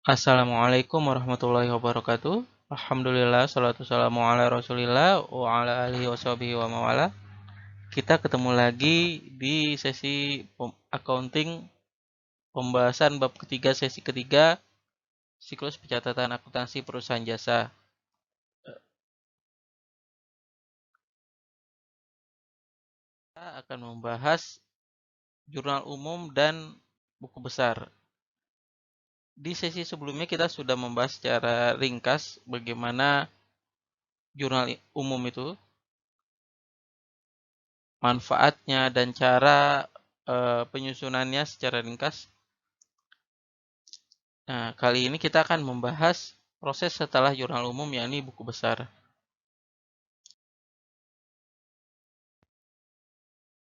Assalamualaikum warahmatullahi wabarakatuh. Alhamdulillah, salatu wassalamu ala rasulillah wa ala alihi washabihi wa mawala. Kita ketemu lagi di sesi accounting pembahasan bab ketiga sesi ketiga siklus pencatatan akuntansi perusahaan jasa. Kita akan membahas jurnal umum dan buku besar. Di sesi sebelumnya kita sudah membahas secara ringkas bagaimana jurnal umum itu, manfaatnya dan cara penyusunannya secara ringkas. Nah, kali ini kita akan membahas proses setelah jurnal umum, yakni buku besar.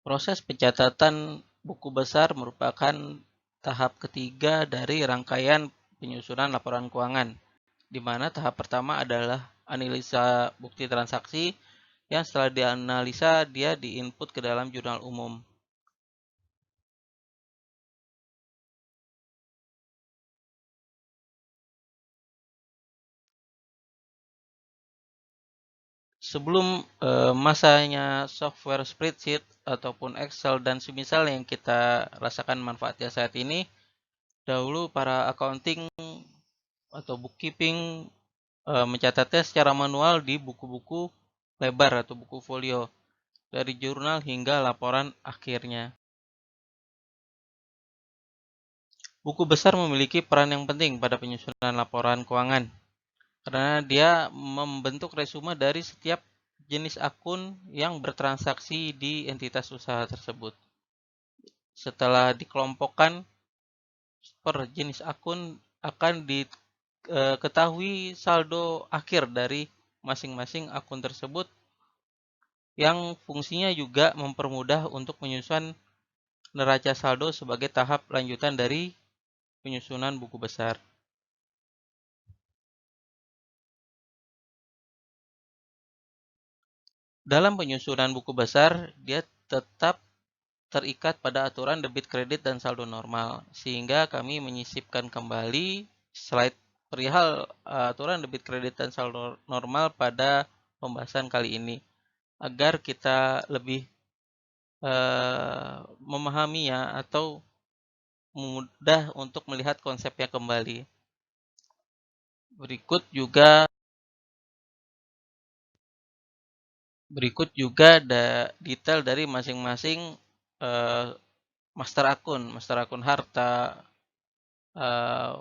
Proses pencatatan buku besar merupakan tahap ketiga dari rangkaian penyusunan laporan keuangan, di mana tahap pertama adalah analisa bukti transaksi yang setelah dianalisa dia diinput ke dalam jurnal umum. Sebelum masanya software spreadsheet ataupun Excel dan semisal yang kita rasakan manfaatnya saat ini, dahulu para accounting atau bookkeeping mencatatnya secara manual di buku-buku lebar atau buku folio, dari jurnal hingga laporan akhirnya. Buku besar memiliki peran yang penting pada penyusunan laporan keuangan, karena dia membentuk resume dari setiap jenis akun yang bertransaksi di entitas usaha tersebut. Setelah dikelompokkan per jenis akun, akan diketahui saldo akhir dari masing-masing akun tersebut, yang fungsinya juga mempermudah untuk menyusun neraca saldo sebagai tahap lanjutan dari penyusunan buku besar. Dalam penyusunan buku besar, dia tetap terikat pada aturan debit kredit dan saldo normal, sehingga kami menyisipkan kembali slide perihal aturan debit kredit dan saldo normal pada pembahasan kali ini, agar kita lebih memahami ya, atau mudah untuk melihat konsepnya kembali. Berikut juga detail dari masing-masing master akun harta,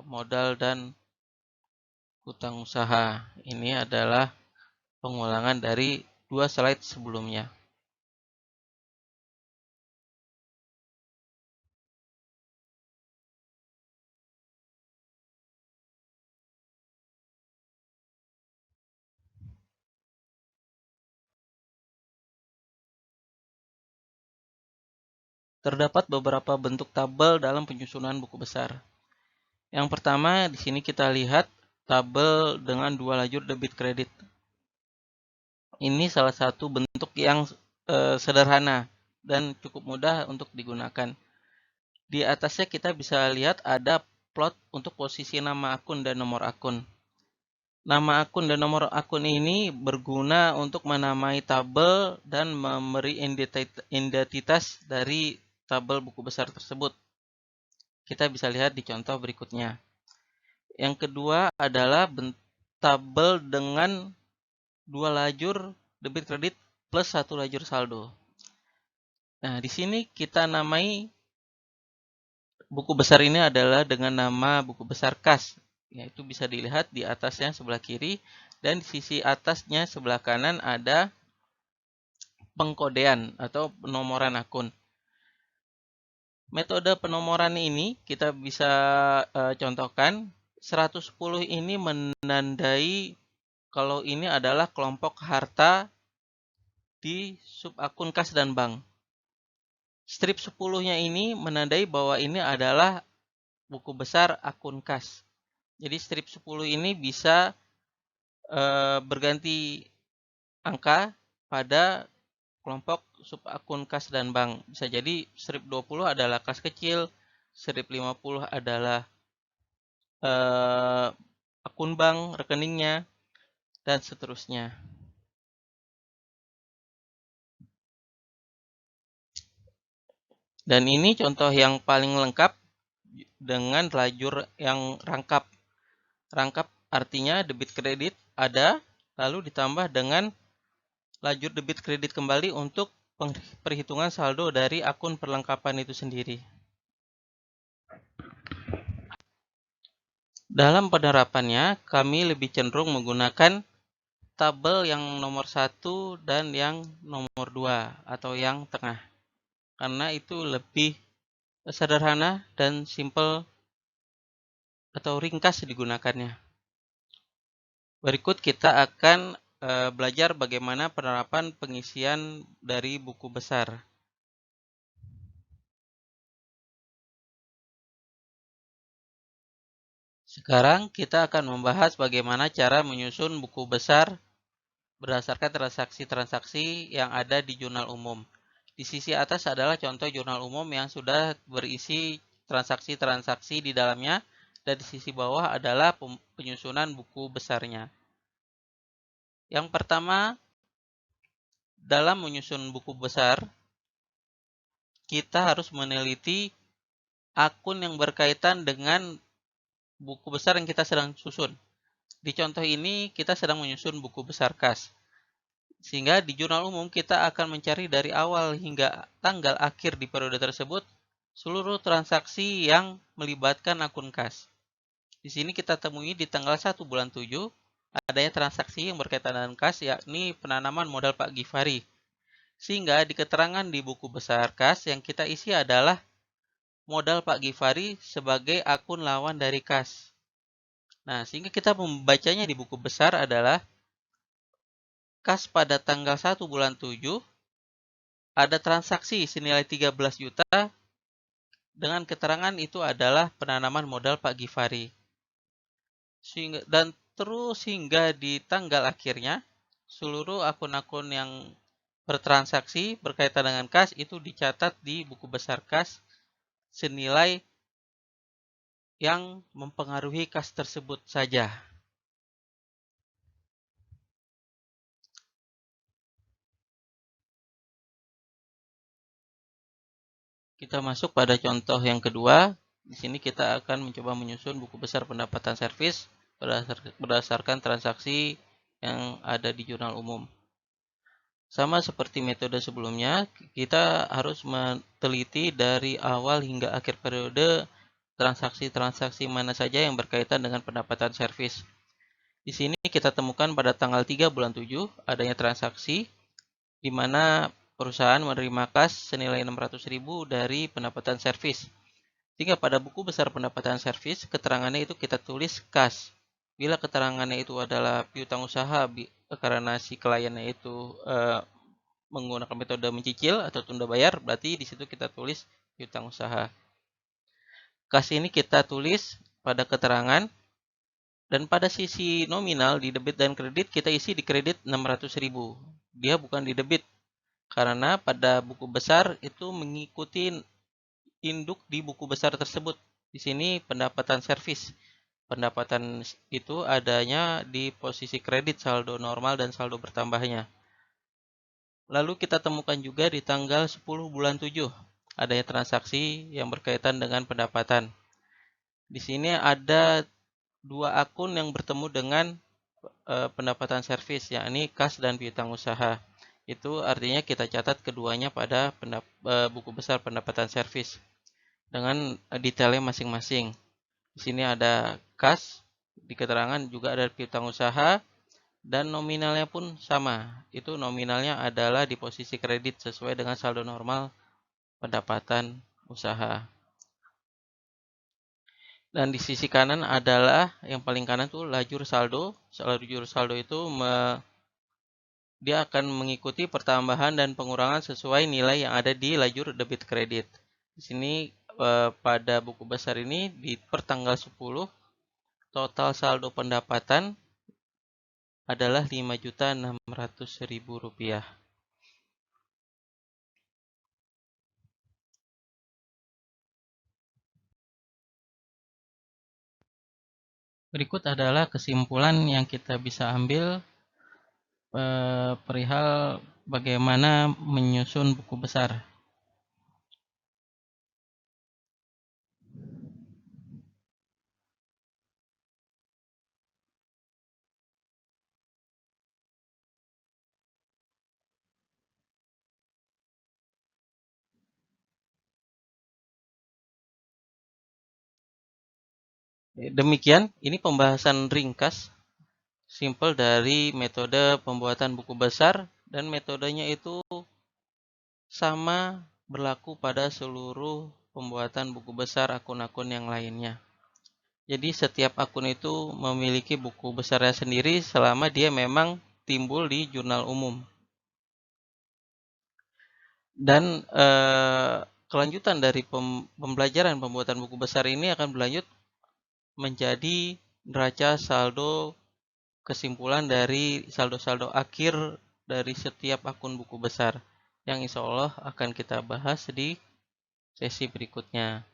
modal, dan hutang usaha. Ini adalah pengulangan dari 2 slide sebelumnya. Terdapat beberapa bentuk tabel dalam penyusunan buku besar. Yang pertama, di sini kita lihat tabel dengan 2 lajur debit kredit. Ini salah satu bentuk yang sederhana dan cukup mudah untuk digunakan. Di atasnya kita bisa lihat ada plot untuk posisi nama akun dan nomor akun. Nama akun dan nomor akun ini berguna untuk menamai tabel dan memberi identitas dari tabel buku besar tersebut. Kita bisa lihat di contoh berikutnya. Yang kedua adalah tabel dengan 2 lajur debit kredit plus 1 lajur saldo. Nah, di sini kita namai buku besar ini adalah dengan nama buku besar kas, yaitu bisa dilihat di atasnya sebelah kiri, dan di sisi atasnya sebelah kanan ada pengkodean atau penomoran akun. Metode penomoran ini kita bisa contohkan. 110 ini menandai kalau ini adalah kelompok harta di sub akun kas dan bank. Strip 10-nya ini menandai bahwa ini adalah buku besar akun kas. Jadi strip 10 ini bisa berganti angka pada kelompok sub akun kas dan bank. Bisa jadi strip 20 adalah kas kecil, strip 50 adalah akun bank, rekeningnya, dan seterusnya. Dan ini contoh yang paling lengkap dengan lajur yang rangkap. Rangkap artinya debit kredit ada, lalu ditambah dengan lajur debit kredit kembali untuk perhitungan saldo dari akun perlengkapan itu sendiri. Dalam penerapannya, kami lebih cenderung menggunakan tabel yang nomor 1 dan yang nomor 2 atau yang tengah. Karena itu lebih sederhana dan simple atau ringkas digunakannya. Berikut kita akan belajar bagaimana penerapan pengisian dari buku besar. Sekarang kita akan membahas bagaimana cara menyusun buku besar berdasarkan transaksi-transaksi yang ada di jurnal umum. Di sisi atas adalah contoh jurnal umum yang sudah berisi transaksi-transaksi di dalamnya, dan di sisi bawah adalah penyusunan buku besarnya. Yang pertama, dalam menyusun buku besar, kita harus meneliti akun yang berkaitan dengan buku besar yang kita sedang susun. Di contoh ini, kita sedang menyusun buku besar kas. Sehingga di jurnal umum kita akan mencari dari awal hingga tanggal akhir di periode tersebut seluruh transaksi yang melibatkan akun kas. Di sini kita temui di tanggal 1 bulan 7 adanya transaksi yang berkaitan dengan kas, yakni penanaman modal Pak Gifari. Sehingga di keterangan di buku besar kas yang kita isi adalah modal Pak Gifari sebagai akun lawan dari kas. Nah, sehingga kita membacanya di buku besar adalah kas pada tanggal 1 bulan 7 ada transaksi senilai 13 juta dengan keterangan itu adalah penanaman modal Pak Gifari. Dan terus hingga di tanggal akhirnya, seluruh akun-akun yang bertransaksi berkaitan dengan kas itu dicatat di buku besar kas senilai yang mempengaruhi kas tersebut saja. Kita masuk pada contoh yang kedua. Di sini kita akan mencoba menyusun buku besar pendapatan servis berdasarkan transaksi yang ada di jurnal umum. Sama seperti metode sebelumnya, kita harus meneliti dari awal hingga akhir periode transaksi-transaksi mana saja yang berkaitan dengan pendapatan servis. Di sini kita temukan pada tanggal 3 bulan 7 adanya transaksi di mana perusahaan menerima kas senilai 600.000 dari pendapatan servis. Sehingga pada buku besar pendapatan servis, keterangannya itu kita tulis kas. Bila keterangannya itu adalah piutang usaha karena si kliennya itu menggunakan metode mencicil atau tunda bayar, berarti di situ kita tulis piutang usaha. Kas ini kita tulis pada keterangan, dan pada sisi nominal di debit dan kredit kita isi di kredit 600.000. Dia bukan di debit. Karena pada buku besar itu mengikuti induk di buku besar tersebut. Di sini pendapatan servis. Pendapatan itu adanya di posisi kredit, saldo normal dan saldo bertambahnya. Lalu kita temukan juga di tanggal 10 bulan 7 adanya transaksi yang berkaitan dengan pendapatan. Di sini ada dua akun yang bertemu dengan pendapatan servis, yakni kas dan piutang usaha. Itu artinya kita catat keduanya pada buku besar pendapatan servis dengan detailnya masing-masing. Di sini ada kas, di keterangan juga ada piutang usaha, dan nominalnya pun sama. Itu nominalnya adalah di posisi kredit sesuai dengan saldo normal pendapatan usaha. Dan di sisi kanan adalah yang paling kanan tuh lajur saldo. Lajur saldo itu dia akan mengikuti pertambahan dan pengurangan sesuai nilai yang ada di lajur debit kredit. Di sini pada buku besar ini di pertanggal 10 total saldo pendapatan adalah Rp5.600.000. Berikut adalah kesimpulan yang kita bisa ambil perihal bagaimana menyusun buku besar. Demikian, ini pembahasan ringkas simple dari metode pembuatan buku besar, dan metodenya itu sama berlaku pada seluruh pembuatan buku besar akun-akun yang lainnya. Jadi setiap akun itu memiliki buku besarnya sendiri selama dia memang timbul di jurnal umum. Dan kelanjutan dari pembelajaran pembuatan buku besar ini akan berlanjut menjadi neraca saldo kesimpulan dari saldo-saldo akhir dari setiap akun buku besar, yang insya Allah akan kita bahas di sesi berikutnya.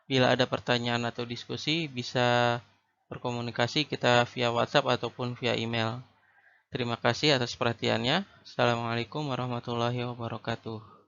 Bila ada pertanyaan atau diskusi, bisa berkomunikasi kita via WhatsApp ataupun via email. Terima kasih atas perhatiannya. Assalamualaikum warahmatullahi wabarakatuh.